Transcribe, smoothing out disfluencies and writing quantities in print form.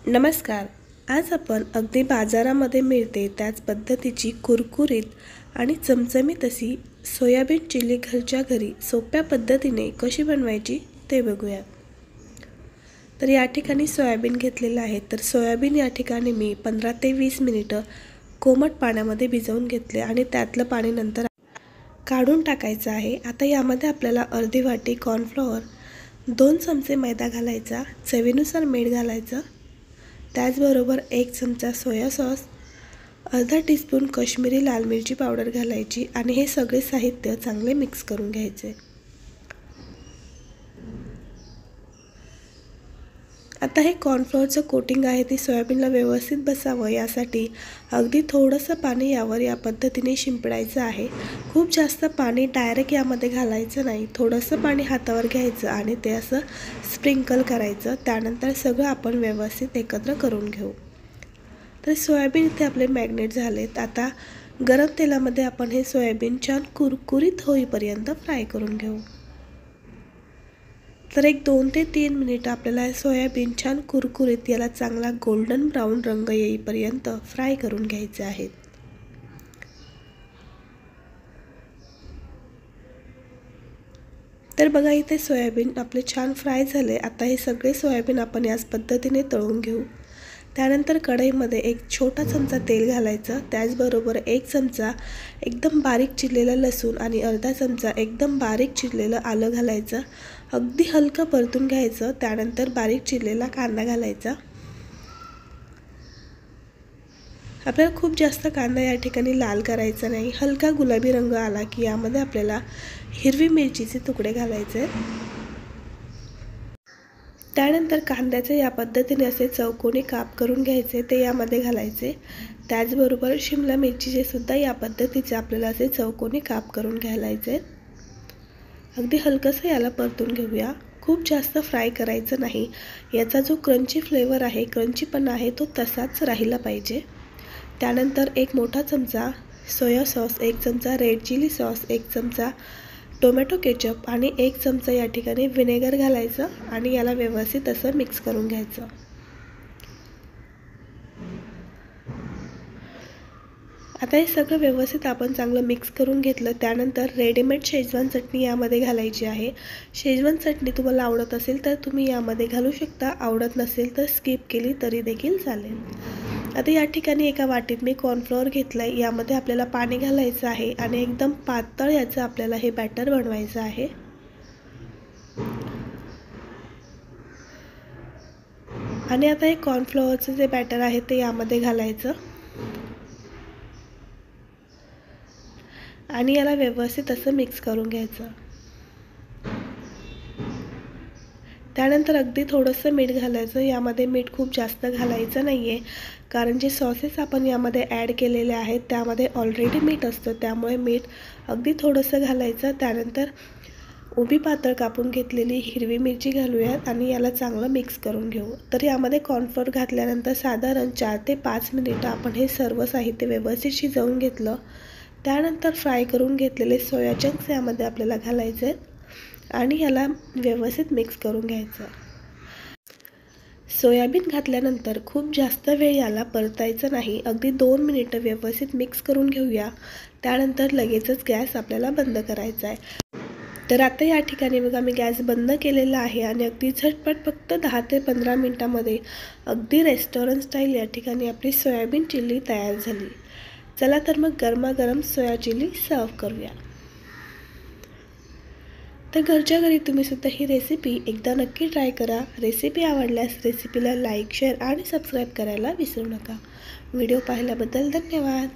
नमस्कार. आज आपण अगदी बाजारामध्ये मिळते त्याच पद्धतीची कुरकुरीत आणि चमचमीत अशी सोयाबीन चिली घरच्या घरी सोप्या पद्धतीने कशी बनवायची ते बघूया. तर या ठिकाणी सोयाबीन घेतलेलं आहे. तर सोयाबीन या ठिकाणी मी 15 ते 20 मिनिटं कोमट पाण्यामध्ये भिजवून घेतले आणि त्यातलं पाणी नंतर काढून टाकायचं आहे. आता यामध्ये आपल्याला अर्धी वाटी कॉर्नफ्लॉवर, 2 चमचे मैदा घालायचा, चवीनुसार मीठ घालायचं, त्याचबरोबर 1 चमचा सोया सॉस, अर्धा टीस्पून काश्मीरी लाल मिरची पावडर घालायची आणि हे सगळे साहित्य चांगले मिक्स करून घ्यायचे. आता हे कॉर्नफ्लॉवरचं कोटिंग आहे ते सोयाबीनला व्यवस्थित बसावं यासाठी अगदी थोडंसं पाणी यावर या पद्धतीने शिंपडायचं आहे. खूप जास्त पाणी डायरेक्ट यामध्ये घालायचं नाही. थोडंसं पाणी हातावर घ्यायचं आणि ते असं स्प्रिंकल करायचं. त्यानंतर सगळं आपण व्यवस्थित एकत्र करून घेऊ. तर सोयाबीन इथे आपले मॅग्नेट झालेत. आता गरम तेलामध्ये आपण हे सोयाबीन छान कुरकुरीत होईपर्यंत फ्राय करून घेऊ. तर एक 2 ते 3 मिनिटं आपल्याला सोयाबीन छान कुरकुरीत याला चांगला गोल्डन ब्राऊन रंग येईपर्यंत फ्राय करून घ्यायचे आहेत. तर बघा इथे सोयाबीन आपले छान फ्राय झाले. आता हे सगळे सोयाबीन आपण याच पद्धतीने तळून घेऊ. त्यानंतर कढईमध्ये एक छोटा चमचा तेल घालायचं, त्याचबरोबर 1 चमचा एकदम बारीक चिरलेला लसूण आणि अर्धा चमचा एकदम बारीक चिरलेलं आलं घालायचं. अगदी हलकं परतून घ्यायचं. त्यानंतर बारीक चिरलेला कांदा घालायचा. आपल्याला खूप जास्त कांदा या ठिकाणी लाल करायचा नाही. हलका गुलाबी रंग आला की यामध्ये आपल्याला हिरवी मिरचीचे तुकडे घालायचे. त्यानंतर कांद्याचे या पद्धतीने असे चौकोनी काप करून घ्यायचे, ते यामध्ये घालायचे. त्याचबरोबर शिमला मिरचीचे सुद्धा या पद्धतीचे आपल्याला असे चौकोनी काप करून घालायचे. अगदी हलकंसं याला परतून घेऊया. खूप जास्त फ्राय करायचं नाही. याचा जो क्रंची फ्लेवर आहे, क्रंचीपणा आहे, तो तसाच राहिला पाहिजे. त्यानंतर एक मोठा चमचा सोया सॉस, 1 चमचा रेड चिली सॉस, 1 चमचा टोमॅटो केचप आणि 1 चमचा या ठिकाणी व्हिनेगर घालायचं आणि याला व्यवस्थित असं मिक्स करून घ्यायचं. आता हे सगळं व्यवस्थित आपण चांगलं मिक्स करून घेतलं. त्यानंतर रेडीमेड शेजवान चटणी यामध्ये घालायची आहे. शेजवान चटणी तुम्हाला आवडत असेल तर तुम्ही यामध्ये घालू शकता, आवडत नसेल तर स्किप केली तरी देखील चालेल. आता या ठिकाणी एका वाटीत मी कॉर्नफ्लॉवर घेतला आहे. यामध्ये आपल्याला पाणी घालायचं आहे आणि एकदम पातळ याचं आपल्याला हे बॅटर बनवायचं आहे. आणि आता हे कॉर्नफ्लॉवरचं जे बॅटर आहे ते यामध्ये घालायचं आणि याला व्यवस्थित असं मिक्स करून घ्यायचं. त्यानंतर अगदी थोडंसं मीठ घालायचं. यामध्ये मीठ खूप जास्त घालायचं नाही आहे, कारण जे सॉसेस आपण यामध्ये ॲड केलेले आहेत त्यामध्ये ऑलरेडी मीठ असतं, त्यामुळे मीठ अगदी थोडंसं घालायचं. त्यानंतर उभी पातळ कापून घेतलेली हिरवी मिरची घालूयात आणि याला चांगलं मिक्स करून घेऊ. तर यामध्ये कॉर्नफ्लोअर घातल्यानंतर साधारण 4 ते 5 मिनिटं आपण हे सर्व साहित्य व्यवस्थित शिजवून घेतलं. त्यानंतर फ्राय करून घेतलेले सोया चंक्स यामध्ये आपल्याला घालायचे आहेत आणि याला व्यवस्थित मिक्स करून घ्यायचं. सोयाबीन घातल्यानंतर खूप जास्त वेळ याला परतायचं नाही. अगदी 2 मिनिटं व्यवस्थित मिक्स करून घेऊया. त्यानंतर लगेचच गॅस आपल्याला बंद करायचा आहे. तर आता या ठिकाणी बघा मी गॅस बंद केलेला आहे आणि अगदी झटपट फक्त 10 ते 15 मिनिटांमध्ये अगदी रेस्टॉरंट स्टाईल या ठिकाणी आपली सोयाबीन चिल्ली तयार झाली. चला तर मग गरमागरम सोया चिल्ली सर्व करूया. तर घरच्या घरी तुम्ही सुद्धा ही रेसिपी एकदा नक्की ट्राय करा. रेसिपी आवडल्यास रेसिपीला लाईक, शेअर आणि सबस्क्राईब करायला विसरू नका. व्हिडिओ पाहिल्याबद्दल धन्यवाद.